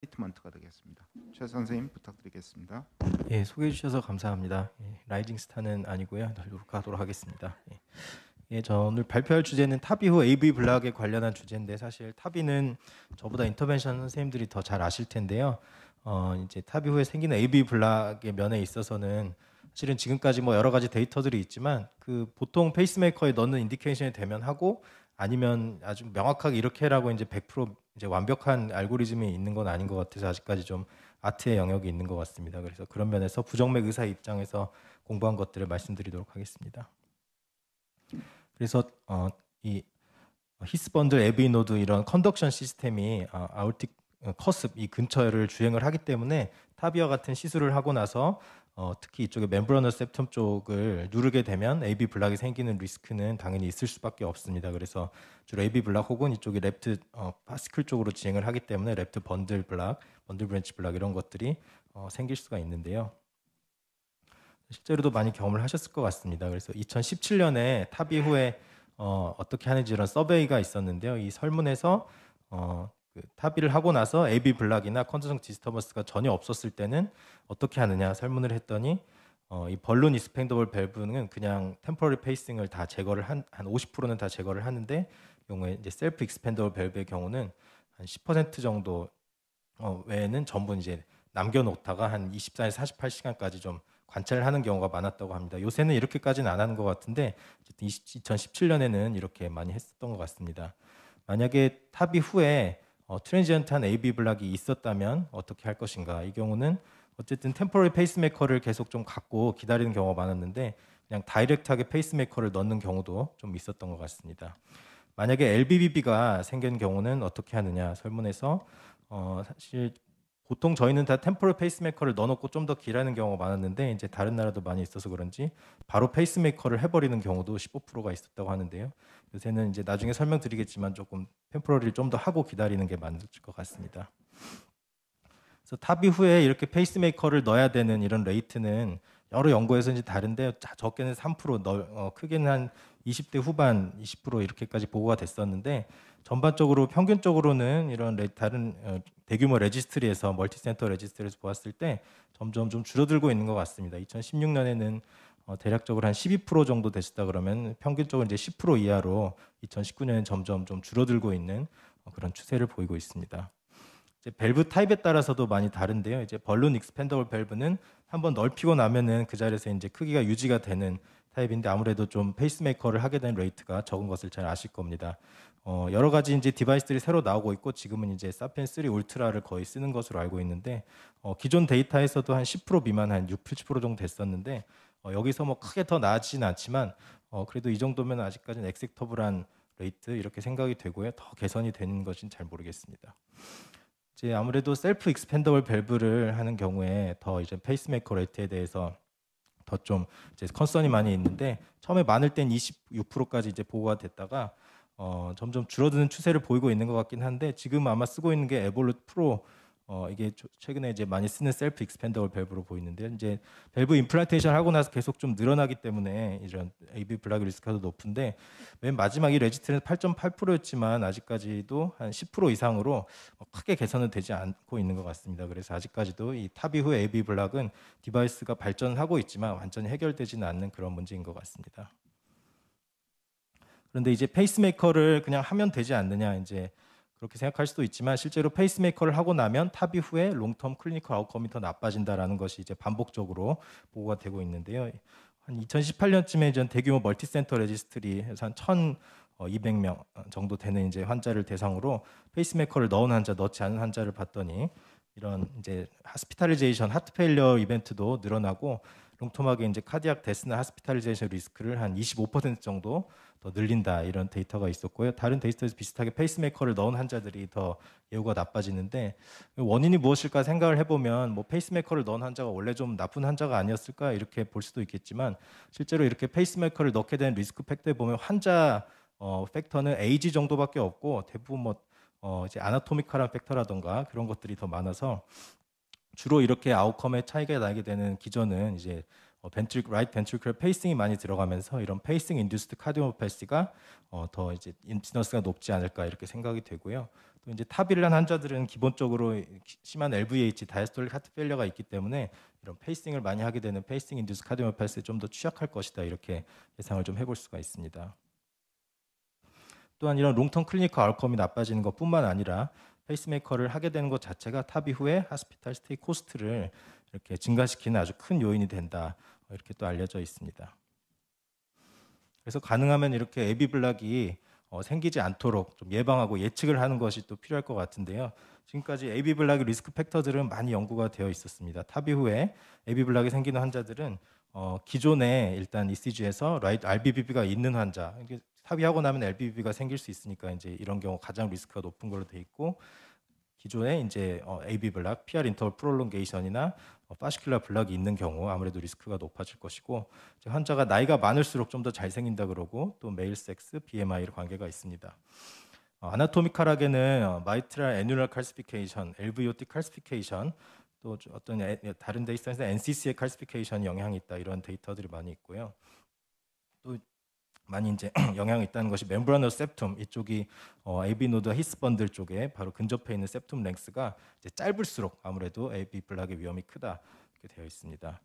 트리트먼트가 되겠습니다. 최 선생님 부탁드리겠습니다. 예, 소개해 주셔서 감사합니다. 예, 라이징 스타는 아니고요. 노력하도록 하겠습니다. 예, 저 오늘 발표할 주제는 탑 이후 AV 블락에 관련한 주제인데 사실 탑 이는 저보다 인터벤션 선생님들이 더 잘 아실 텐데요. 이제 탑 이후에 생기는 AV 블락의 면에 있어서는 사실은 지금까지 뭐 여러 가지 데이터들이 있지만 그 보통 페이스메이커에 넣는 인디케이션이 되면 하고 아니면 아주 명확하게 이렇게 해라고 이제 100% 이제 완벽한 알고리즘이 있는 건 아닌 것 같아서 아직까지 좀 아트의 영역이 있는 것 같습니다. 그래서 그런 면에서 부정맥 의사의 입장에서 공부한 것들을 말씀드리도록 하겠습니다. 그래서 이 히스 번들, 에비 노드 이런 컨덕션 시스템이 아우틱 커습 이 근처를 주행을 하기 때문에 타비와 같은 시술을 하고 나서 특히 이쪽에 멤브라너스 septum 쪽을 누르게 되면 AV 블락이 생기는 리스크는 당연히 있을 수밖에 없습니다. 그래서 주로 AV 블락 혹은 이쪽이 랩트 파스클 쪽으로 진행을 하기 때문에 랩트 번들 블락, 번들 브랜치 블락 이런 것들이 생길 수가 있는데요. 실제로도 많이 경험을 하셨을 것 같습니다. 그래서 2017년에 탑 이후에 어떻게 하는지 이런 서베이가 있었는데요. 이 설문에서 그 탑이를 하고 나서 AV 블락이나 컨저성 디스터번스가 전혀 없었을 때는 어떻게 하느냐 설문을 했더니 이 벌룬 익스펜더블 밸브는 그냥 템포러리 페이싱을 다 제거를 한 50%는 다 제거를 하는데 경우에 이제 셀프 익스펜더블 밸브의 경우는 한 10% 정도 외에는 전부 이제 남겨놓다가 한 24에서 48시간까지 좀 관찰을 하는 경우가 많았다고 합니다. 요새는 이렇게까지는 안 하는 것 같은데 2017년에는 이렇게 많이 했었던 것 같습니다. 만약에 탑이 후에 트랜지언트한 AV 블락이 있었다면 어떻게 할 것인가? 이 경우는 어쨌든 템포러리 페이스메이커를 계속 좀 갖고 기다리는 경우가 많았는데 그냥 다이렉트하게 페이스메이커를 넣는 경우도 좀 있었던 것 같습니다. 만약에 LBBB가 생긴 경우는 어떻게 하느냐? 설문에서 사실 보통 저희는 다 템포럴 페이스메이커를 넣어놓고 좀 더 기다리는 경우가 많았는데 이제 다른 나라도 많이 있어서 그런지 바로 페이스메이커를 해버리는 경우도 15%가 있었다고 하는데요. 요새는 이제 나중에 설명드리겠지만 조금 템포럴을 좀 더 하고 기다리는 게 맞을 것 같습니다. 그래서 탑 이후에 이렇게 페이스메이커를 넣어야 되는 이런 레이트는 여러 연구에서 이제 다른데 적게는 3%, 크게는 한 20대 후반 20% 이렇게까지 보고가 됐었는데 전반적으로 평균적으로는 이런 다른 대규모 레지스트리에서 멀티센터 레지스트리에서 보았을 때 점점 좀 줄어들고 있는 것 같습니다. 2016년에는 대략적으로 한 12% 정도 됐다 그러면 평균적으로 이제 10% 이하로 2019년에 점점 좀 줄어들고 있는 그런 추세를 보이고 있습니다. 이제 밸브 타입에 따라서도 많이 다른데요. 이제 벌룬 익스펜더블 밸브는 한번 넓히고 나면은 그 자리에서 이제 크기가 유지가 되는 타입인데 아무래도 좀 페이스메이커를 하게 된 레이트가 적은 것을 잘 아실 겁니다. 여러 가지 이제 디바이스들이 새로 나오고 있고 지금은 이제 사피엔 3 울트라를 거의 쓰는 것으로 알고 있는데 기존 데이터에서도 한 10% 미만 한 6, 70% 정도 됐었는데 여기서 뭐 크게 더 나아지진 않지만 그래도 이 정도면 아직까지는 액셉터블한 레이트 이렇게 생각이 되고요. 더 개선이 되는 것은 잘 모르겠습니다. 이제 아무래도 셀프 익스펜더블 밸브를 하는 경우에 더 이제 페이스메이커 레이트에 대해서 더 좀 이제 컨선이 많이 있는데 처음에 많을 땐 26%까지 이제 보고가 됐다가 점점 줄어드는 추세를 보이고 있는 것 같긴 한데 지금 아마 쓰고 있는 게 에볼루트 프로 이게 최근에 이제 많이 쓰는 셀프 익스펜더블 밸브로 보이는데 이제 밸브 임플란테이션 하고 나서 계속 좀 늘어나기 때문에 이런 AV 블락 리스크가 더 높은데 맨 마지막 이 레지스트는 8.8%였지만 아직까지도 한 10% 이상으로 크게 개선은 되지 않고 있는 것 같습니다. 그래서 아직까지도 이 탑 이후 AV 블락은 디바이스가 발전하고 있지만 완전히 해결되지는 않는 그런 문제인 것 같습니다. 그런데 이제 페이스메이커를 그냥 하면 되지 않느냐 이제 그렇게 생각할 수도 있지만 실제로 페이스메이커를 하고 나면 탑 이후에 롱텀 클리니컬 아웃컴이 더 나빠진다라는 것이 이제 반복적으로 보고가 되고 있는데요. 한 2018년쯤에 전 대규모 멀티센터 레지스트리에서 한 1,200명 정도 되는 이제 환자를 대상으로 페이스메이커를 넣은 환자, 넣지 않은 환자를 봤더니 이런 이제 하스피탈리제이션, 하트 페일리어 이벤트도 늘어나고 롱텀하게 이제 카디악 데스나 하스피탈리제이션 리스크를 한 25% 정도 더 늘린다 이런 데이터가 있었고요. 다른 데이터에서 비슷하게 페이스메이커를 넣은 환자들이 더 예후가 나빠지는데 원인이 무엇일까 생각을 해보면 뭐 페이스메이커를 넣은 환자가 원래 좀 나쁜 환자가 아니었을까 이렇게 볼 수도 있겠지만 실제로 이렇게 페이스메이커를 넣게 된 리스크 팩터에 보면 환자 팩터는 에이지 정도밖에 없고 대부분 뭐 이제 아나토미컬한 팩터라던가 그런 것들이 더 많아서 주로 이렇게 아웃컴의 차이가 나게 되는 기전은 이제 라이트 벤트리큘러 페이싱이 많이 들어가면서 이런 페이싱 인듀스드 카디오패시가 더 이제 인시던스가 높지 않을까 이렇게 생각이 되고요. 또 이제 타비를 한 환자들은 기본적으로 심한 LVH, 다이스톨릭 하트 페일러가 있기 때문에 이런 페이싱을 많이 하게 되는 페이싱 인듀스 카디오마이오패스에 좀 더 취약할 것이다 이렇게 예상을 좀 해볼 수가 있습니다. 또한 이런 롱텀 클리니컬 아웃컴이 나빠지는 것뿐만 아니라 페이스메이커를 하게 되는 것 자체가 타비 후에 하스피탈 스테이 코스트를 이렇게 증가시키는 아주 큰 요인이 된다 이렇게 또 알려져 있습니다. 그래서 가능하면 이렇게 AV 블락이 생기지 않도록 좀 예방하고 예측을 하는 것이 또 필요할 것 같은데요. 지금까지 AV 블락의 리스크 팩터들은 많이 연구가 되어 있었습니다. 타비 후에 AV 블락이 생기는 환자들은 기존에 일단 ECG에서 RBBB가 있는 환자, 타비하고 나면 LBB가 생길 수 있으니까 이제 이런 경우 가장 리스크가 높은 걸로 돼 있고, 기존에 이제 AV 블락, PR 인터벌 프롤롱게이션이나 파시큘라 블락이 있는 경우 아무래도 리스크가 높아질 것이고, 환자가 나이가 많을수록 좀 더 잘 생긴다 그러고, 또 메일 섹스, BMI로 관계가 있습니다. 아나토미컬하게는 마이트랄 애뉴럴 칼시피케이션, LVOT 칼시피케이션, 또 어떤 다른 데이터에서 NCC의 칼시피케이션 영향이 있다 이런 데이터들이 많이 있고요. 또 많이 이제 영향이 있다는 것이 멤브라노 septum 이쪽이 AV 노드와 히스 번들 쪽에 바로 근접해 있는 septum 랭스가 이제 짧을수록 아무래도 AV 블락의 위험이 크다 이렇게 되어 있습니다.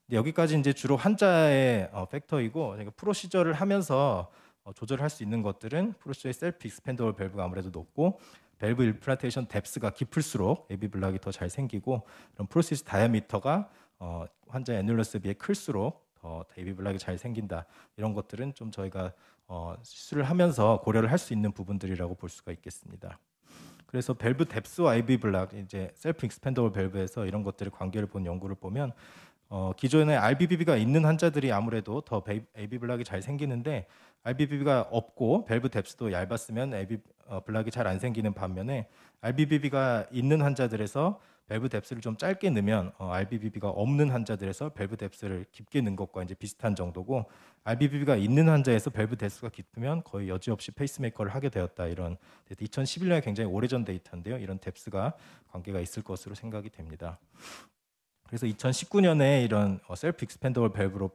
근데 여기까지 이제 주로 환자의 팩터이고, 프로시저를 하면서 조절할 수 있는 것들은 프로시저의 셀프 익스펜더블 밸브가 아무래도 높고, 밸브 임플란테이션 뎁스가 깊을수록 AV 블락이 더 잘 생기고, 그런 프로시스 다이아미터가 환자 애뉴러스에 비해 클수록 더 AV 블락이 잘 생긴다. 이런 것들은 좀 저희가 시술을 하면서 고려를 할 수 있는 부분들이라고 볼 수가 있겠습니다. 그래서 밸브 뎁스와 AV 블락, 이제 셀프 익스펜더블 밸브에서 이런 것들의 관계를 본 연구를 보면 기존에 RBBB가 있는 환자들이 아무래도 더 AV 블락이 잘 생기는데, RBBB가 없고 밸브 뎁스도 얇았으면 AV 블락이 잘 안 생기는 반면에, RBBB가 있는 환자들에서 밸브 뎁스를 좀 짧게 넣으면 RBBB가 없는 환자들에서 밸브 뎁스를 깊게 넣은 것과 이제 비슷한 정도고, RBBB가 있는 환자에서 밸브 뎁스가 깊으면 거의 여지없이 페이스메이커를 하게 되었다. 이런 2011년에 굉장히 오래전 데이터인데요. 이런 뎁스가 관계가 있을 것으로 생각이 됩니다. 그래서 2019년에 이런 셀프 익스펜더블 밸브로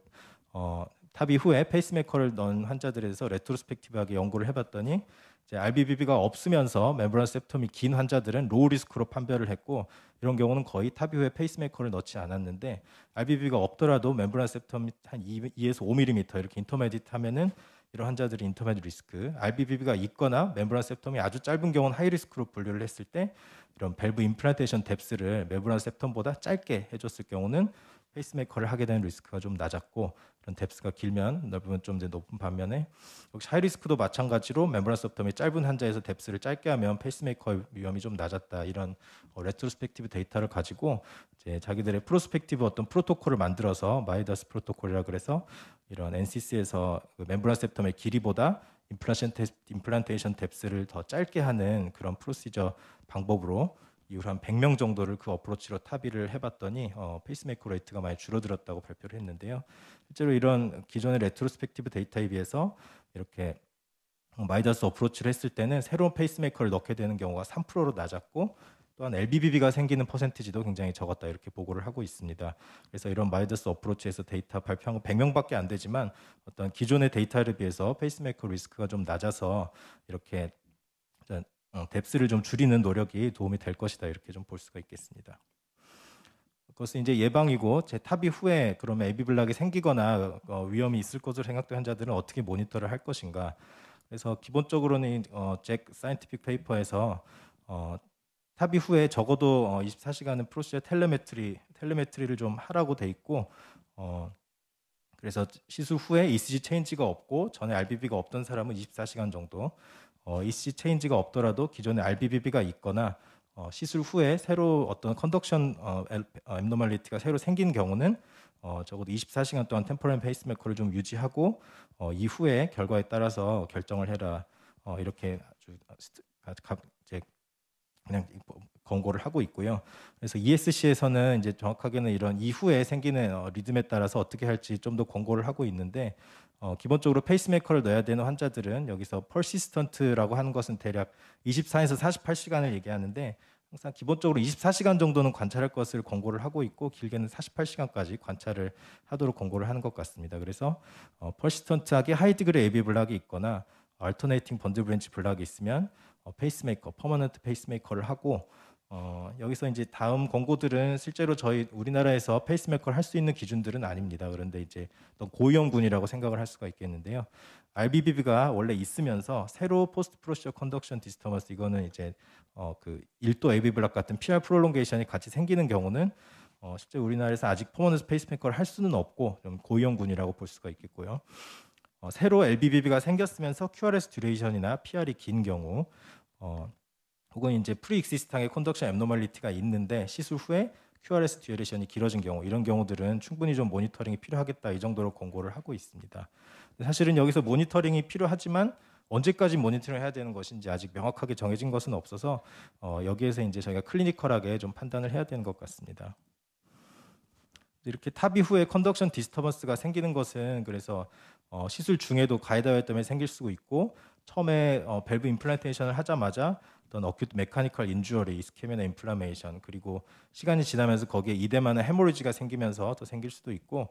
타비 후에 페이스메이커를 넣은 환자들에서 레트로스펙티브하게 연구를 해봤더니, 이제 RBBB가 없으면서 멤브란 septum이 긴 환자들은 로우 리스크로 판별을 했고, 이런 경우는 거의 타비 후에 페이스메이커를 넣지 않았는데, RBBB가 없더라도 멤브란 septum이 한 2에서 5mm 이렇게 인터메디트 하면은 이런 환자들이 인터메디트 리스크, RBBB가 있거나 멤브란 septum이 아주 짧은 경우는 하이 리스크로 분류를 했을 때, 이런 밸브 임플란테이션 뎁스를 멤브란 septum보다 짧게 해줬을 경우는 페이스메이커를 하게 되는 리스크가 좀 낮았고, 이런 뎁스가 길면 넓으면 좀 이제 높은 반면에, 역시 하이 리스크도 마찬가지로 멤브란 septum이 짧은 환자에서 뎁스를 짧게 하면 페이스메이커 위험이 좀 낮았다. 이런 레트로스펙티브 데이터를 가지고 이제 자기들의 프로스펙티브 어떤 프로토콜을 만들어서 마이다스 프로토콜이라 그래서 이런 NCC에서 그 멤브란 septum의 길이보다 임플란테이션 뎁스를 더 짧게 하는 그런 프로시저 방법으로 이후로 한 100명 정도를 그 어프로치로 타비를 해봤더니 페이스메이커 레이트가 많이 줄어들었다고 발표를 했는데요. 실제로 이런 기존의 레트로스펙티브 데이터에 비해서 이렇게 마이다스 어프로치를 했을 때는 새로운 페이스메이커를 넣게 되는 경우가 3%로 낮았고, 또한 LBBB가 생기는 퍼센티지도 굉장히 적었다 이렇게 보고를 하고 있습니다. 그래서 이런 마이다스 어프로치에서 데이터 발표한 건 100명밖에 안 되지만, 어떤 기존의 데이터에 비해서 페이스메이커 리스크가 좀 낮아서 이렇게 뎁스를 좀 줄이는 노력이 도움이 될 것이다 이렇게 좀 볼 수가 있겠습니다. 그것은 이제 예방이고, 제 타비 후에 그러면 AV 블락이 생기거나 위험이 있을 것으로 생각되는 환자들은 어떻게 모니터를 할 것인가. 그래서 기본적으로는 잭 사이언티픽 페이퍼에서 타비 후에 적어도 24시간은 프로시저 텔레메트리를 좀 하라고 돼 있고, 그래서 시술 후에 ECG 체인지가 없고 전에 RBB가 없던 사람은 24시간 정도, ECG 체인지가 없더라도 기존에 RBBB가 있거나 시술 후에 새로 어떤 컨덕션 앱노멀리티가 새로 생긴 경우는 적어도 24시간 동안 템포럴 페이스메이커를 좀 유지하고 이후에 결과에 따라서 결정을 해라. 이렇게 아주 이제 그냥 권고를 하고 있고요. 그래서 ESC에서는 이제 정확하게는 이런 이후에 생기는 리듬에 따라서 어떻게 할지 좀 더 권고를 하고 있는데, 기본적으로 페이스메이커를 넣어야 되는 환자들은 여기서 퍼시스턴트라고 하는 것은 대략 24에서 48시간을 얘기하는데, 항상 기본적으로 24시간 정도는 관찰할 것을 권고를 하고 있고, 길게는 48시간까지 관찰을 하도록 권고를 하는 것 같습니다. 그래서 퍼시스턴트하게 하이 디그리 AV 블락이 있거나 얼터네이팅 번들 브랜치 블락이 있으면 페이스메이커, 퍼머넌트 페이스메이커를 하고 여기서 이제 다음 권고들은 실제로 저희 우리나라에서 페이스메이커를 할 수 있는 기준들은 아닙니다. 그런데 이제 어떤 고위험군이라고 생각을 할 수가 있겠는데요. RBBB가 원래 있으면서 새로 포스트 프로시저 컨덕션 디스터번스 이거는 이제 그 1도 AV 블락 같은 PR 프롤롱게이션이 같이 생기는 경우는 실제 우리나라에서 아직 퍼머넌트 페이스메이커를 할 수는 없고 좀 고위험군이라고 볼 수가 있겠고요. 새로 LBBB가 생겼으면서 QRS 듀레이션이나 PR이 긴 경우 혹은 이제 프리익시스팅의 컨덕션 앱노멀리티가 있는데 시술 후에 QRS 듀레이션이 길어진 경우 이런 경우들은 충분히 좀 모니터링이 필요하겠다 이 정도로 권고를 하고 있습니다. 사실은 여기서 모니터링이 필요하지만 언제까지 모니터링을 해야 되는 것인지 아직 명확하게 정해진 것은 없어서 여기에서 이제 저희가 클리니컬하게 좀 판단을 해야 되는 것 같습니다. 이렇게 탑이 후에 컨덕션 디스터번스가 생기는 것은 그래서 시술 중에도 가이드와이어 때문에 생길 수 있고 처음에 밸브 임플란테이션을 하자마자 어떤 어큐트 메카니컬 인주어리, 이스케미나 인플라메이션 그리고 시간이 지나면서 거기에 이대마나 헤모리지가 생기면서 더 생길 수도 있고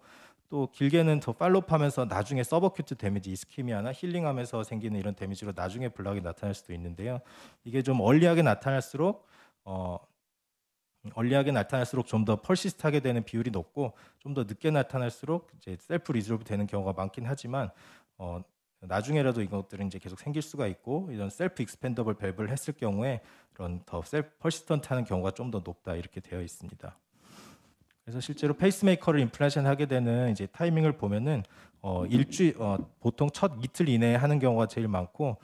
또 길게는 더 팔로우하면서 나중에 서버큐트 데미지, 이스케미아나 힐링하면서 생기는 이런 데미지로 나중에 블락이 나타날 수도 있는데요. 이게 좀 얼리하게 나타날수록 좀 더 펄시스트하게 되는 비율이 높고 좀 더 늦게 나타날수록 이제 셀프 리졸브 되는 경우가 많긴 하지만 나중에라도 이것들은 이제 계속 생길 수가 있고 이런 셀프 익스펜더블 밸브를 했을 경우에 그런 더 셀프 펄시스턴트하는 경우가 좀 더 높다 이렇게 되어 있습니다. 그래서 실제로 페이스메이커를 임플란트 하게 되는 이제 타이밍을 보면은 보통 첫 이틀 이내에 하는 경우가 제일 많고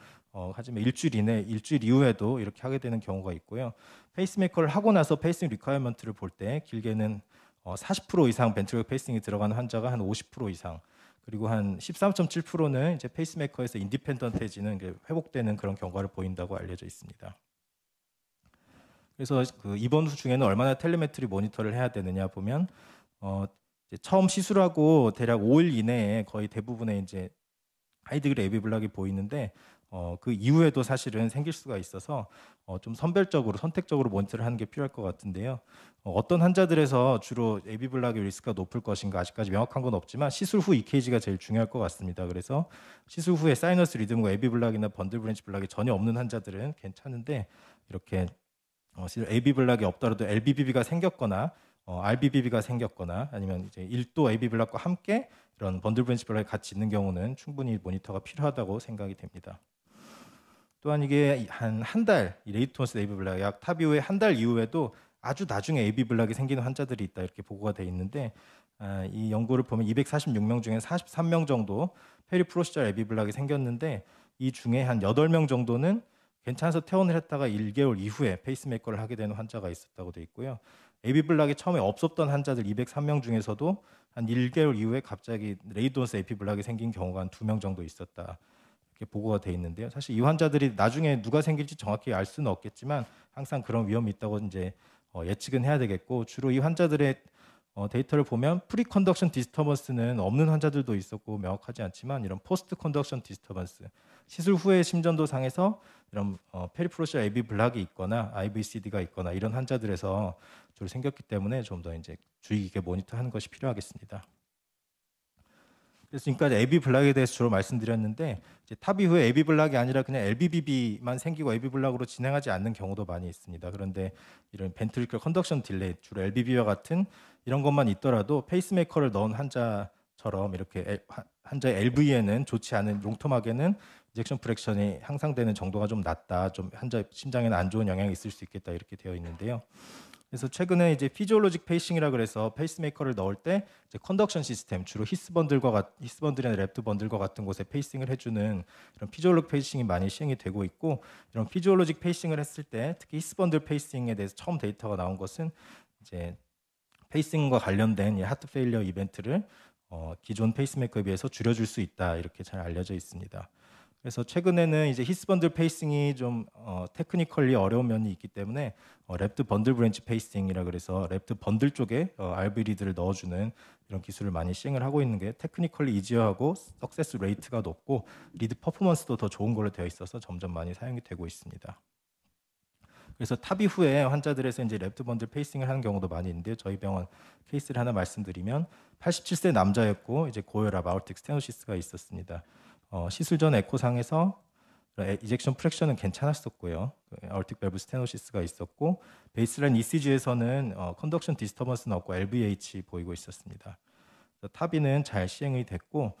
하지만 일주일 이후에도 이렇게 하게 되는 경우가 있고요. 페이스메이커를 하고 나서 페이싱 리ኳ이어먼트를 볼 때 길게는 40% 이상 벤트리클 페이싱이 들어가는 환자가 한 50% 이상 그리고 한 13.7%는 이제 페이스메이커에서 인디펜던트해지는 회복되는 그런 경과를 보인다고 알려져 있습니다. 그래서 그 입원 후 중에는 얼마나 텔레메트리 모니터를 해야 되느냐 보면 이제 처음 시술하고 대략 5일 이내에 거의 대부분의 이제 하이디그리 AV 블락이 보이는데 그 이후에도 사실은 생길 수가 있어서 좀 선택적으로 모니터를 하는 게 필요할 것 같은데요. 어떤 환자들에서 주로 AV 블락의 리스크가 높을 것인가 아직까지 명확한 건 없지만 시술 후 EKG가 제일 중요할 것 같습니다. 그래서 시술 후에 사이너스 리듬과 AV 블락이나 번들 브랜치 블락이 전혀 없는 환자들은 괜찮은데 이렇게 AV 블락이 없더라도 LBBB가 생겼거나 RBBB가 생겼거나 아니면 이제 1도 AV 블락과 함께 이런 번들 브랜치 블락이 같이 있는 경우는 충분히 모니터가 필요하다고 생각이 됩니다. 또한 이게 한 달, 레이톤스 AV 블락 약 탑 이후에 한 달 이후에도 아주 나중에 AV 블락이 생기는 환자들이 있다 이렇게 보고가 돼 있는데 이 연구를 보면 246명 중에 43명 정도 페리프로시절 AV 블락이 생겼는데 이 중에 한 8명 정도는 괜찮아서 퇴원을 했다가 1개월 이후에 페이스메이커를 하게 되는 환자가 있었다고 돼 있고요. AV 블락이 처음에 없었던 환자들 203명 중에서도 한 1개월 이후에 갑자기 레이돈스 AV 블락이 생긴 경우가 한 2명 정도 있었다. 이렇게 보고가 돼 있는데요. 사실 이 환자들이 나중에 누가 생길지 정확히 알 수는 없겠지만 항상 그런 위험이 있다고 이제 예측은 해야 되겠고 주로 이 환자들의 데이터를 보면 프리 컨덕션 디스터번스는 없는 환자들도 있었고 명확하지 않지만 이런 포스트 컨덕션 디스터번스 시술 후에 심전도 상에서 이런 페리프로시아 AV 블락이 있거나 IVCD가 있거나 이런 환자들에서 주로 생겼기 때문에 좀 더 이제 주의 깊게 모니터하는 것이 필요하겠습니다. 그래서 지금까지 AV 블락에 대해서 주로 말씀드렸는데 이제 탑 이후에 AV 블락이 아니라 그냥 LBBB만 생기고 AV 블락으로 진행하지 않는 경우도 많이 있습니다. 그런데 이런 벤트리클 컨덕션 딜레이 주로 LBB와 같은 이런 것만 있더라도 페이스메이커를 넣은 환자처럼 이렇게 환자의 LV에는 좋지 않은 롱텀하게는 인젝션 프랙션이 향상되는 정도가 좀 낮다, 좀 환자 심장에는 안 좋은 영향이 있을 수 있겠다 이렇게 되어 있는데요. 그래서 최근에 이제 피지올로직 페이싱이라 그래서 페이스메이커를 넣을 때 이제 컨덕션 시스템 주로 히스번들이나 랩트 번들과 같은 곳에 페이싱을 해주는 이런 피지올로직 페이싱이 많이 시행이 되고 있고 이런 피지올로직 페이싱을 했을 때 특히 히스번들 페이싱에 대해서 처음 데이터가 나온 것은 이제 페이싱과 관련된 이 하트 페일리어 이벤트를 기존 페이스메이커에 비해서 줄여줄 수 있다 이렇게 잘 알려져 있습니다. 그래서 최근에는 이제 히스번들 페이싱이 좀 테크니컬리 어려운 면이 있기 때문에 랩트 번들 브랜치 페이싱이라 그래서 랩트 번들 쪽에 RV 리드를 넣어주는 이런 기술을 많이 시행을 하고 있는 게 테크니컬리 이지하고 석세스 레이트가 높고 리드 퍼포먼스도 더 좋은 걸로 되어 있어서 점점 많이 사용이 되고 있습니다. 그래서 탑 이후에 환자들에서 이제 랩트 번들 페이싱을 하는 경우도 많이 있는데 저희 병원 케이스를 하나 말씀드리면 87세 남자였고 이제 고혈압 아ortic 스테노시스가 있었습니다. 시술 전 에코상에서 이젝션 프랙션은 괜찮았었고요. 얼틱 밸브 스테노시스가 있었고 베이스라인 ECG에서는 컨덕션 디스터번스는 없고 LVH 보이고 있었습니다. 타비는 잘 시행이 됐고,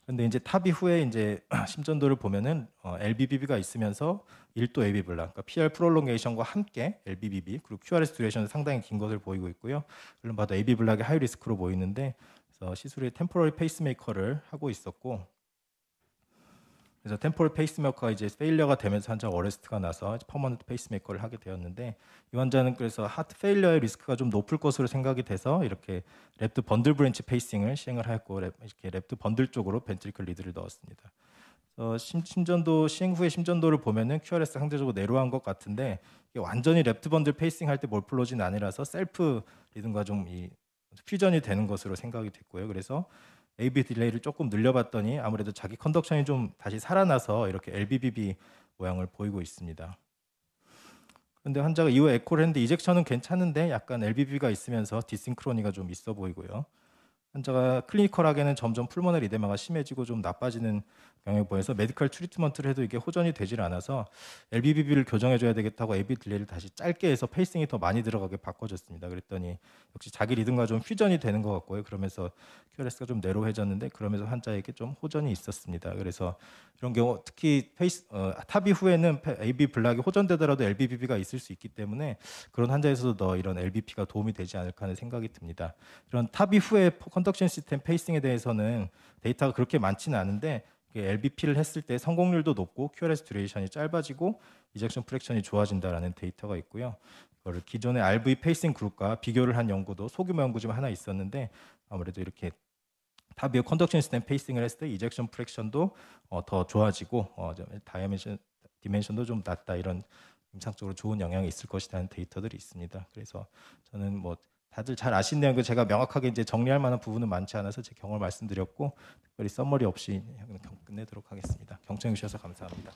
근데 이제 타비 후에 이제 심전도를 보면은 LBBB가 있으면서 1도 AB 블락, 그러니까 PR 프롤롱게이션과 함께 LBBB 그리고 QRS 듀레이션은 상당히 긴 것을 보이고 있고요. 물론 봐도 AB 블락이 하이 리스크로 보이는데, 그래서 시술에 템포러리 페이스메이커를 하고 있었고, 그래서 템포럴 페이스메이커가 이제 페일러가 되면서 환자가 어레스트가 나서 퍼머넌트 페이스메이커를 하게 되었는데, 이 환자는 그래서 하트 페일러의 리스크가 좀 높을 것으로 생각이 돼서 이렇게 랩트 번들 브랜치 페이싱을 시행을 하였고, 이렇게 랩트 번들 쪽으로 벤트리클 리드를 넣었습니다. 심전도 시행 후의 심전도를 보면은 QRS 상대적으로 내려간 것 같은데, 이게 완전히 랩트 번들 페이싱 할 때 몰플로진 아니라서 셀프 리듬과 좀 이 퓨전이 되는 것으로 생각이 됐고요. 그래서 AB 딜레이를 조금 늘려봤더니 아무래도 자기 컨덕션이 좀 다시 살아나서 이렇게 LBBB 모양을 보이고 있습니다. 그런데 환자가 이후에 에코를 했는데 이젝션은 괜찮은데 약간 LBB가 있으면서 디싱크로니가 좀 있어 보이고요. 환자가 클리니컬하게는 점점 풀모널 이데마가 심해지고 좀 나빠지는 경향이 보여서 메디컬 트리트먼트를 해도 이게 호전이 되질 않아서 LBBB를 교정해줘야 되겠다고 AB 딜레이를 다시 짧게 해서 페이싱이 더 많이 들어가게 바꿔줬습니다. 그랬더니 역시 자기 리듬과 좀 퓨전이 되는 것 같고요. 그러면서 QRS가 좀 내로해졌는데 그러면서 환자에게 좀 호전이 있었습니다. 그래서 이런 경우 특히 타비 후에는 AB 블락이 호전되더라도 LBBB가 있을 수 있기 때문에 그런 환자에서도 더 이런 LBP가 도움이 되지 않을까 하는 생각이 듭니다. 이런 타비 후에 컨덕션 시스템 페이싱에 대해서는 데이터가 그렇게 많지는 않은데 LBP를 했을 때 성공률도 높고 QRS 듀레이션이 짧아지고 이젝션 프랙션이 좋아진다라는 데이터가 있고요. 이거를 기존의 RV 페이싱 그룹과 비교를 한 연구도 소규모 연구지만 하나 있었는데 아무래도 이렇게 타비오 컨덕션 시스템 페이싱을 했을 때 이젝션 프랙션도 더 좋아지고 디멘션도 좀 낮다 이런 임상적으로 좋은 영향이 있을 것이라는 데이터들이 있습니다. 그래서 저는 뭐 다들 잘 아시는 내용 제가 명확하게 이제 정리할 만한 부분은 많지 않아서 제 경험을 말씀드렸고 특별히 썸머리 없이 끝내도록 하겠습니다. 경청해 주셔서 감사합니다.